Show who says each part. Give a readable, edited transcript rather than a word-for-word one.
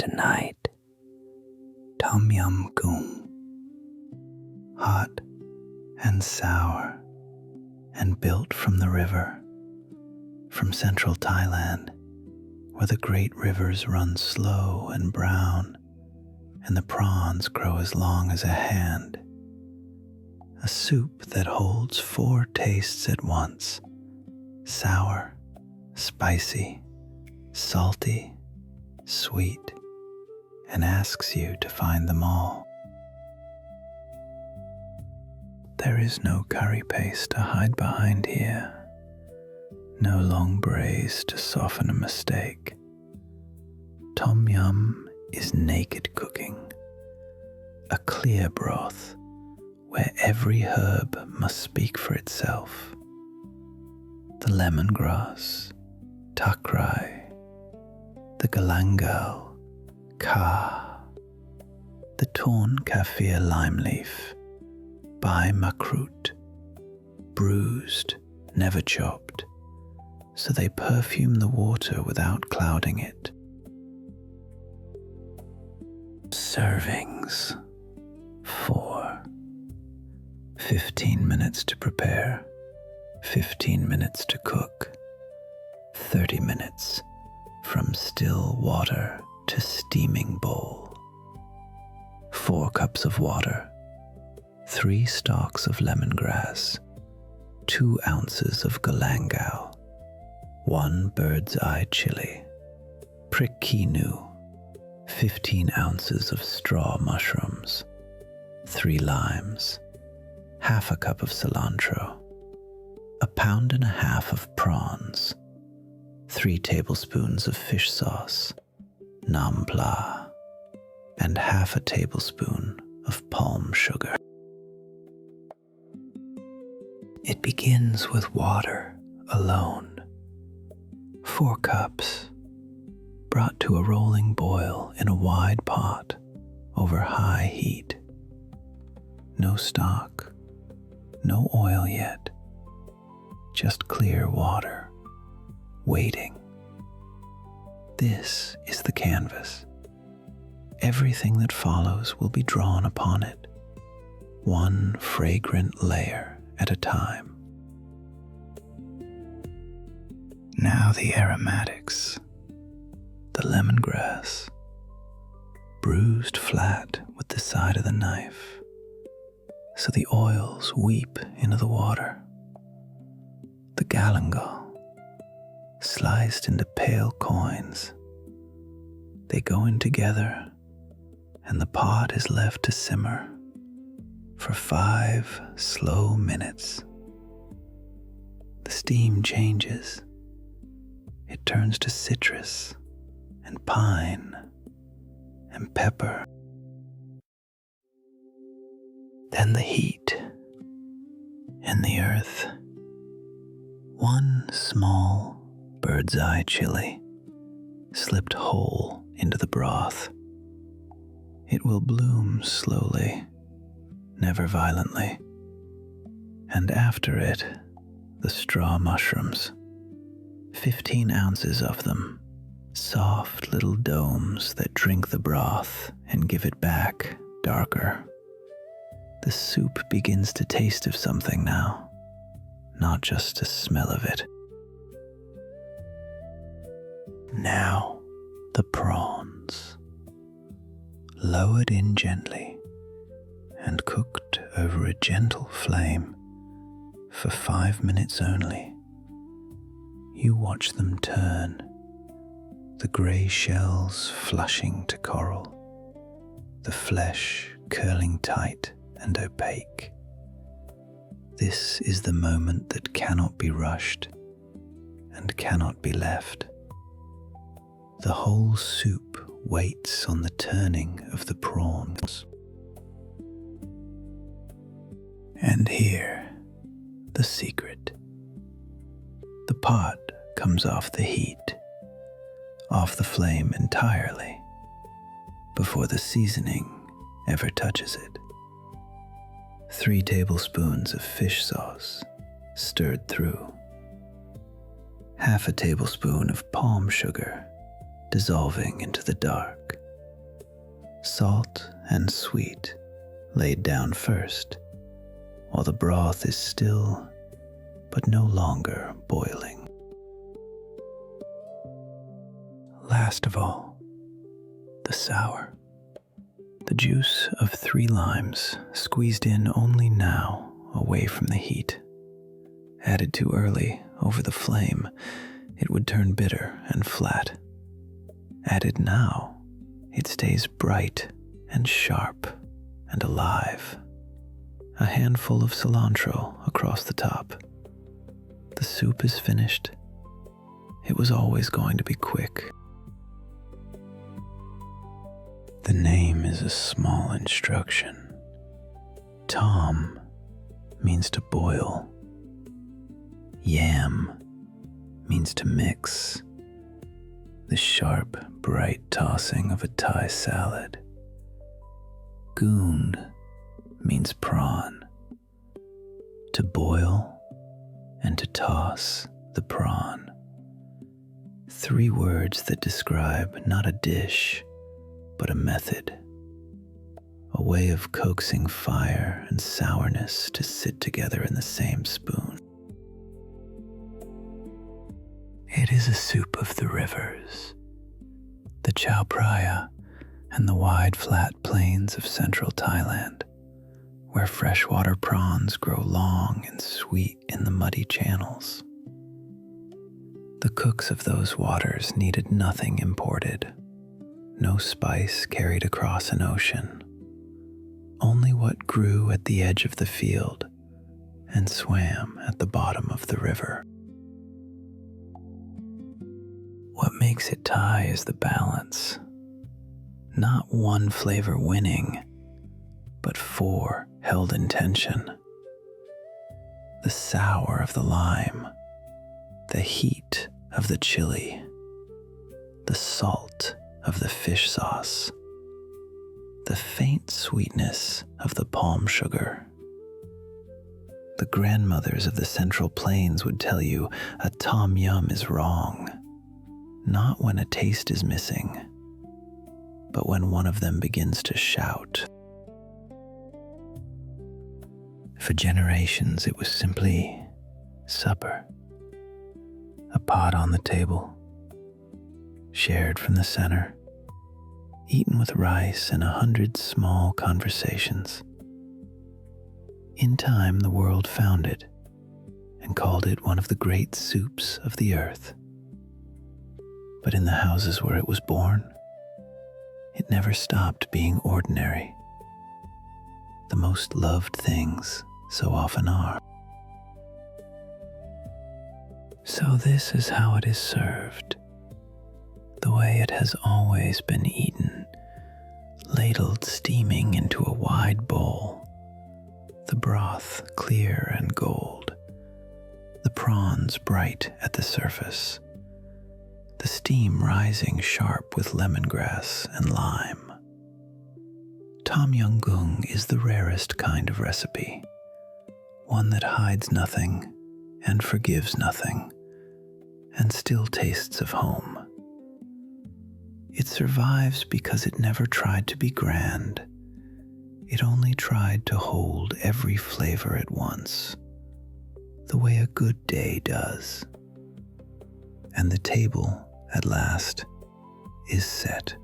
Speaker 1: Tonight, Tom Yum Goong, hot and sour and built from the river, from Central Thailand, where the great rivers run slow and brown and the prawns grow as long as a hand. A soup that holds 4 tastes at once: sour, spicy, salty, sweet, and asks you to find them all. There is no curry paste to hide behind here, no long braise to soften a mistake. Tom Yum is naked cooking, a clear broth where every herb must speak for itself. The lemongrass, Kha Gai, the Galangal, Kha, the torn kaffir lime leaf, by makrut, bruised, never chopped, so they perfume the water without clouding it. Servings 4. 15 minutes to prepare, 15 minutes to cook, 30 minutes from still water to steaming bowl. 4 cups of water, 3 stalks of lemongrass, 2 ounces of galangal, 1 bird's eye chili, prickinu, 15 ounces of straw mushrooms, 3 limes, half a cup of cilantro, 1.5 pounds of prawns, 3 tablespoons of fish sauce, nam pla, and half a tablespoon of palm sugar. It begins with water alone. 4 cups, brought to a rolling boil in a wide pot over high heat. No stock, no oil yet, just clear water, waiting. This is the canvas. Everything that follows will be drawn upon it, one fragrant layer at a time. Now the aromatics, the lemongrass, bruised flat with the side of the knife, so the oils weep into the water. The galangal, sliced into pale coins. They go in together, and the pot is left to simmer for 5 slow minutes. The steam changes. It turns to citrus and pine and pepper. Then the heat and the earth. 1 small bird's eye chili slipped whole into the broth. It will bloom slowly, never violently, and after it, the straw mushrooms, 15 ounces of them, soft little domes that drink the broth and give it back darker. The soup begins to taste of something now, not just a smell of it. Now the prawns, lowered in gently and cooked over a gentle flame for 5 minutes only. You watch them turn, the grey shells flushing to coral, the flesh curling tight and opaque. This is the moment that cannot be rushed and cannot be left. The whole soup waits on the turning of the prawns. And here, the secret. The pot comes off the heat, off the flame entirely, before the seasoning ever touches it. 3 tablespoons of fish sauce stirred through. Half a tablespoon of palm sugar dissolving into the dark salt and sweet laid down first, while the broth is still but no longer boiling. Last of all, the sour. The juice of 3 limes squeezed in only now away from the heat. Added too early over the flame, it would turn bitter and flat. Added now, it stays bright and sharp and alive. A handful of cilantro across the top. The soup is finished. It was always going to be quick. The name is a small instruction. Tom means to boil. Yam means to mix. The sharp, bright tossing of a Thai salad. Goong means prawn. To boil and to toss the prawn. 3 words that describe not a dish, but a method. A way of coaxing fire and sourness to sit together in the same spoon. It is a soup of the rivers, the Chao Phraya, and the wide flat plains of Central Thailand, where freshwater prawns grow long and sweet in the muddy channels. The cooks of those waters needed nothing imported, no spice carried across an ocean, only what grew at the edge of the field and swam at the bottom of the river. What makes it Thai is the balance. Not one flavor winning, but 4 held in tension. The sour of the lime, the heat of the chili, the salt of the fish sauce, the faint sweetness of the palm sugar. The grandmothers of the Central Plains would tell you a tom yum is wrong, not when a taste is missing, but when one of them begins to shout. For generations, it was simply supper. A pot on the table, shared from the center, eaten with rice and 100 small conversations. In time, the world found it and called it one of the great soups of the earth. But in the houses where it was born, it never stopped being ordinary. The most loved things so often are. So this is how it is served, the way it has always been eaten, ladled steaming into a wide bowl, the broth clear and gold, the prawns bright at the surface, the steam rising sharp with lemongrass and lime. Tom Yum Goong is the rarest kind of recipe, one that hides nothing and forgives nothing, and still tastes of home. It survives because it never tried to be grand. It only tried to hold every flavor at once, the way a good day does. And the table, at last, is set.